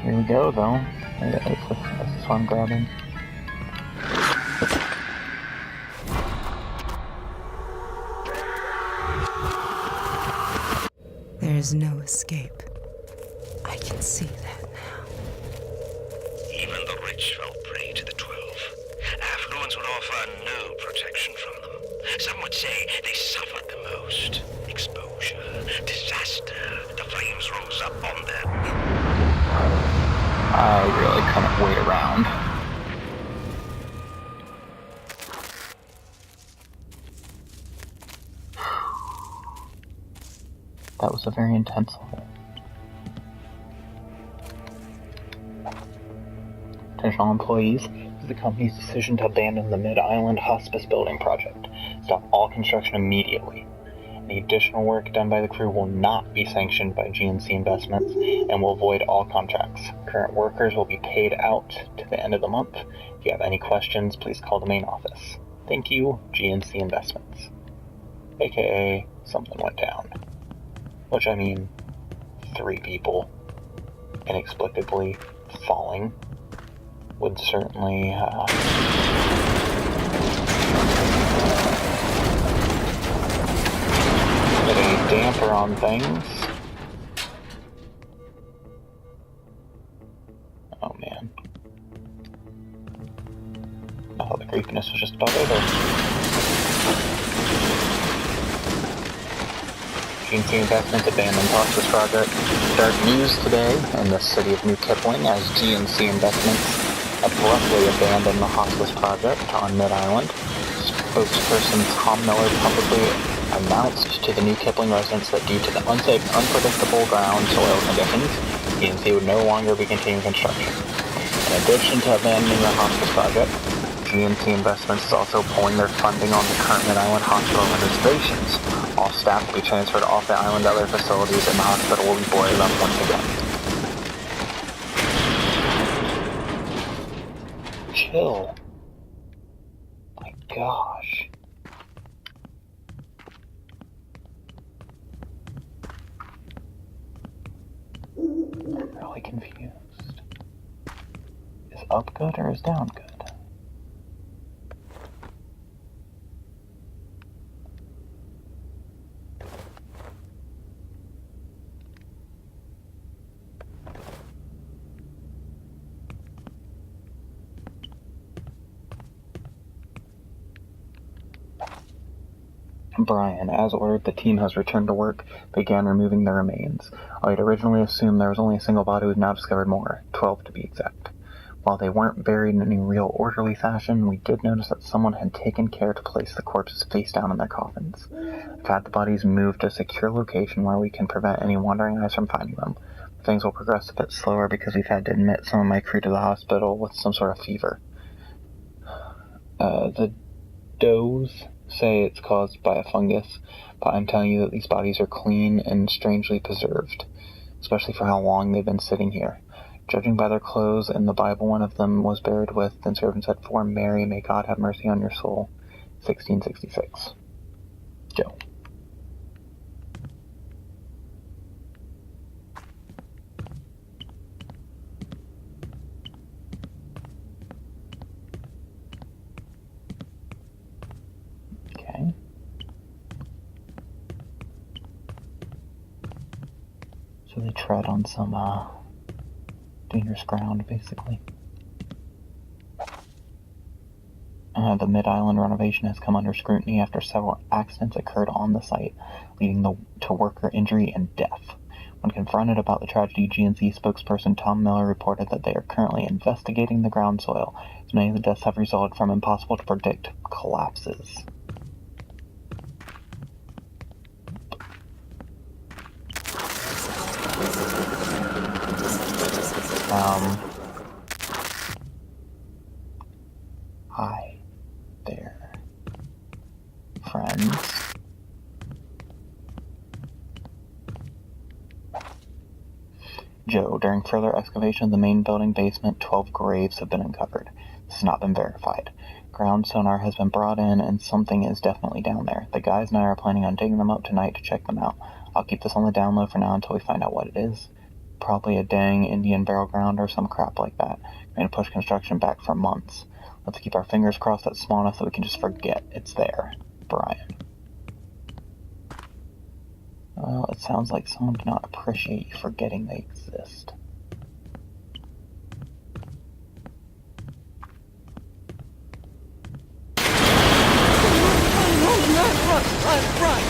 Here we go, though. This is what I'm grabbing. There is no escape. I can see that now. Even the rich fell prey to the 12. Affluents would offer no protection from them. Some would say they suffered the most. Exposure, disaster, the flames rose up on them. I really couldn't wait around. That was a very intense level. Attention all employees, this is the company's decision to abandon the Mid-Island Hospice Building project. Stop all construction immediately. Any additional work done by the crew will not be sanctioned by GNC Investments and will void all contracts. Current workers will be paid out to the end of the month. If you have any questions, please call the main office. Thank you, GNC Investments. AKA, something went down. Which, I mean, 3 people inexplicably falling would certainly put a damper on things. Oh man. I thought the creepiness was just about over. GNC Investments abandoned hospice project. Dark news today in the city of New Kipling as GNC Investments abruptly abandoned the hospice project on Mid-Island. Spokesperson Tom Miller publicly announced to the New Kipling residents that due to the unsafe, unpredictable ground soil conditions, GNC would no longer be continuing construction. In addition to abandoning the hospice project, GNC Investments is also pulling their funding on the current Mid-Island hospital renovations. All staff will be transferred off the island to other facilities, and the hospital will be boarded up once again. Chill. My gosh. I'm really confused. Is up good or is down good? Brian, as ordered, the team has returned to work, began removing the remains. I had originally assumed there was only a single body. We've now discovered more, 12 to be exact. While they weren't buried in any real orderly fashion, we did notice that someone had taken care to place the corpses face down in their coffins. I've had the bodies moved to a secure location where we can prevent any wandering eyes from finding them. Things will progress a bit slower because we've had to admit some of my crew to the hospital with some sort of fever. The does say it's caused by a fungus, but I'm telling you that these bodies are clean and strangely preserved, especially for how long they've been sitting here. Judging by their clothes and the Bible one of them was buried with, then served and said, "For Mary, may God have mercy on your soul." 1666. Joe. Okay. So they tread on some, dangerous ground, basically. The Mid-Island renovation has come under scrutiny after several accidents occurred on the site, leading to worker injury and death. When confronted about the tragedy, GNC spokesperson Tom Miller reported that they are currently investigating the ground soil, as many of the deaths have resulted from impossible to predict collapses. Hi there, friends. Joe, during further excavation of the main building basement, 12 graves have been uncovered. This has not been verified. Ground sonar has been brought in, and something is definitely down there. The guys and I are planning on digging them up tonight to check them out. I'll keep this on the down low for now until we find out what it is. probably a dang Indian burial ground or some crap like that. Going to push construction back for months. Let's keep our fingers crossed that it's small enough that we can just forget it's there. Brian. Well, it sounds like someone did not appreciate you forgetting they exist. Run!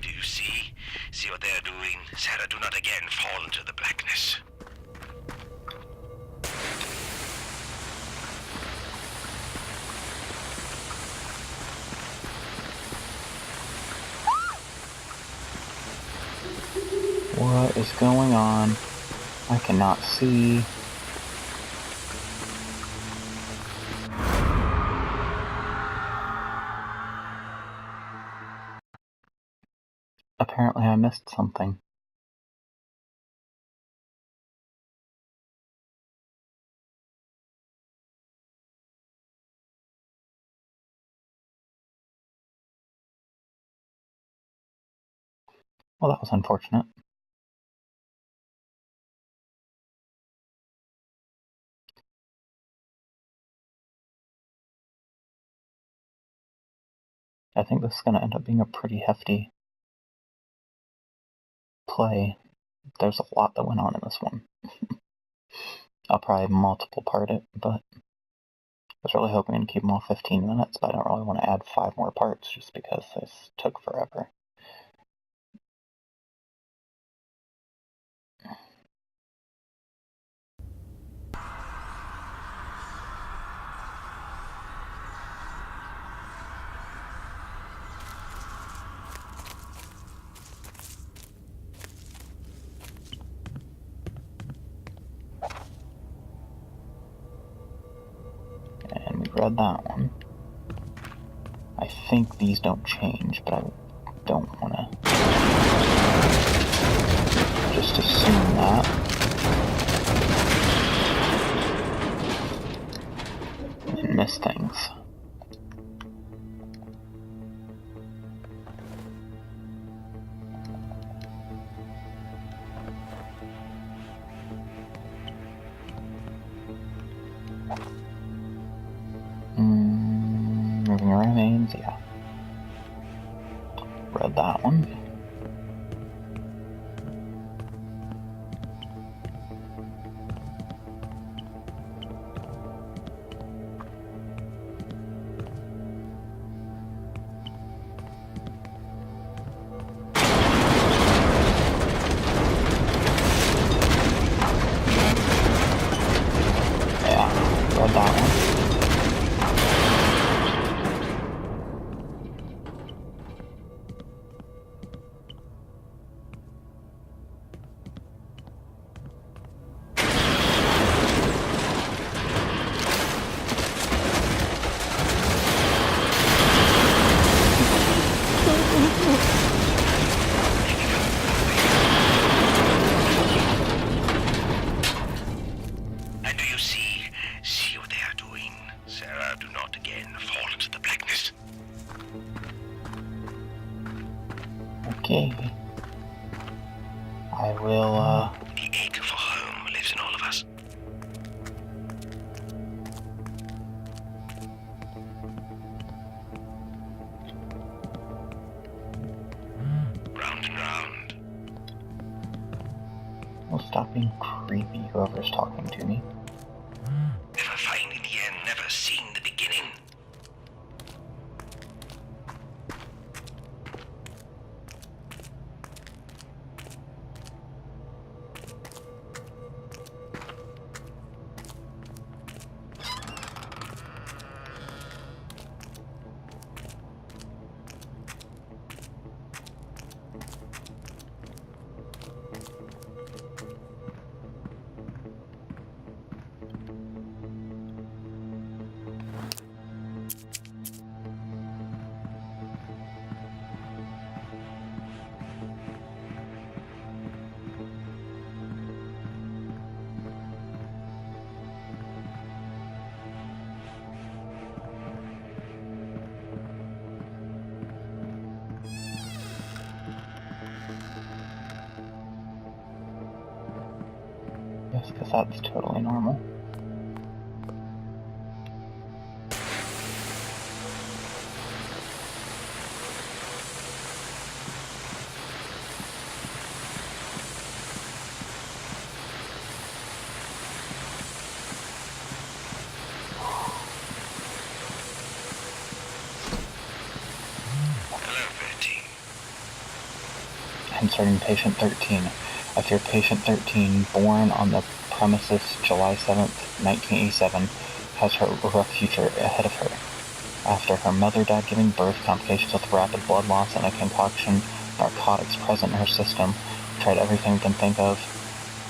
Do you see? See what they're doing? Sarah, do not again fall into the blackness. What is going on? I cannot see. Apparently I missed something. Well, that was unfortunate. I think this is going to end up being a pretty hefty play. There's a lot that went on in this one. I'll probably multiple part it, but I was really hoping to keep them all 15 minutes, but I don't really want to add 5 more parts just because this took forever. And we read that one. I think these don't change, but I don't want to just assume that. And miss things. Moving remains, yeah. Read that one. Yeah, read that one. And do you see? See what they are doing? Sarah, do not again fall into the blackness. Okay. I will, The ache for home lives in all of us. Round and round. I'll stop being creepy, whoever's talking to me. Never finding the end, never seeing the beginning. this, because that's totally normal. Concerning patient 13. I fear patient 13, born on the premises July 7th, 1987, has her rough future ahead of her. After her mother died giving birth, complications with rapid blood loss, and a concoction narcotics present in her system, tried everything we can think of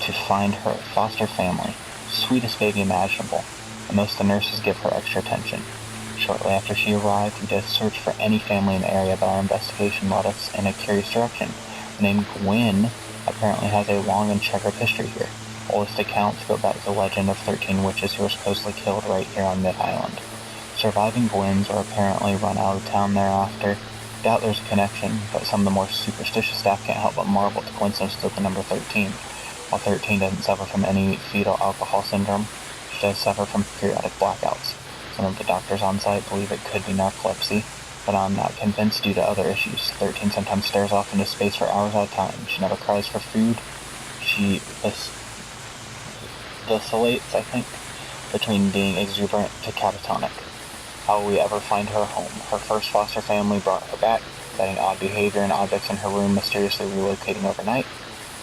to find her foster family, sweetest baby imaginable, and most of the nurses give her extra attention. Shortly after she arrived, we did a search for any family in the area, but our investigation led us in a curious direction. The name Gwen apparently has a long and checkered history here. Oldest accounts go back to the legend of 13 witches who were supposedly killed right here on Mid-Island. Surviving Gwens are apparently run out of town thereafter. Doubt there's a connection, but some of the more superstitious staff can't help but marvel at the coincidence of the number 13. While 13 doesn't suffer from any fetal alcohol syndrome, she does suffer from periodic blackouts. Some of the doctors on site believe it could be narcolepsy, but I'm not convinced due to other issues. 13 sometimes stares off into space for hours at a time. She never cries for food. She vacillates, I think, between being exuberant to catatonic. How will we ever find her home? Her first foster family brought her back, citing odd behavior and objects in her room mysteriously relocating overnight.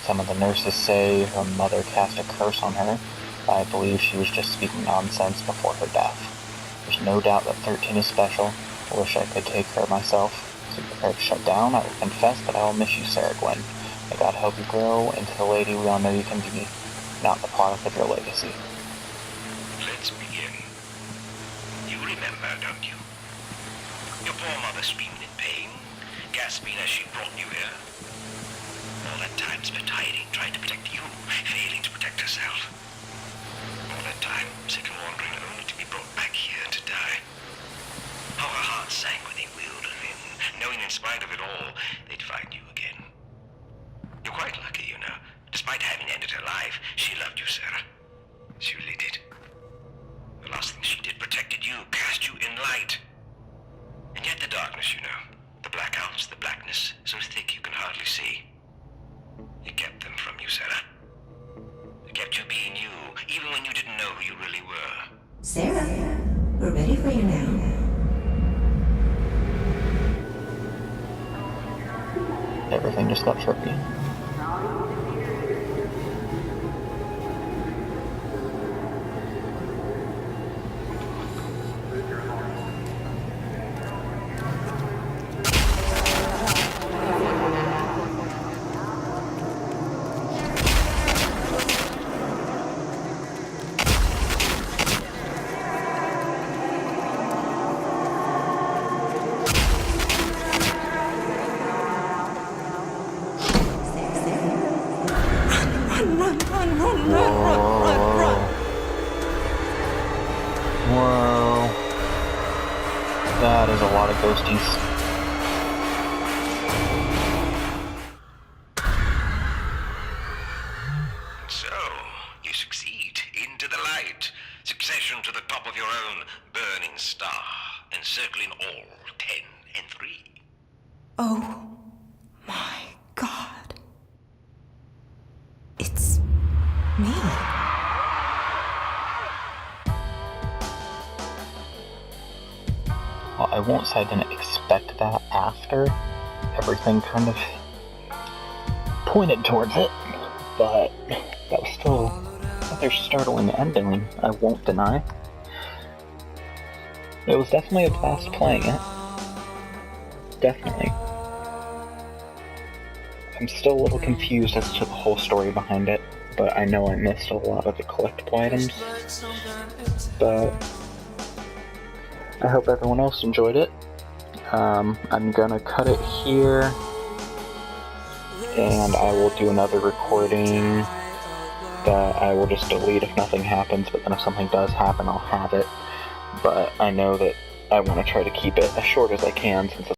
Some of the nurses say her mother cast a curse on her, but I believe she was just speaking nonsense before her death. There's no doubt that 13 is special. I wish I could take her myself. As we prepare to shut down, I will confess that I will miss you, Sarah Gwen. May God help you grow into the lady we all know you can be, not the product of your legacy. Let's begin. You remember, don't you? Your poor mother screamed in pain, gasping as she brought you here. All that time spent hiding, trying to protect you, failing to protect herself. All that time sick and wandering only to be brought back here to die. How her heart sank when they wheeled her in, knowing in spite of it all, they'd find you again. You're quite lucky, you know. Despite having ended her life, she loved you, Sarah. She really did. The last thing she did protected you, cast you in light. And yet the darkness, you know, the blackouts, the blackness, so thick you can hardly see. It kept them from you, Sarah. It kept you being you, even when you didn't know who you really were. Sarah, we're ready for you now. Everything just got trippy. Whoa. That is a lot of ghosties. So, you succeed. Into the light. Succession to the top of your own burning star. Encircling all 10 and 3. Oh my God. It's me. Well, I won't say I didn't expect that after. Everything kind of pointed towards it, but that was still a rather startling ending, I won't deny. It was definitely a blast playing it. Definitely. I'm still a little confused as to the whole story behind it, but I know I missed a lot of the collectible items. But I hope everyone else enjoyed it. I'm gonna cut it here, and I will do another recording that I will just delete if nothing happens, but then if something does happen, I'll have it. But I know that I want to try to keep it as short as I can, since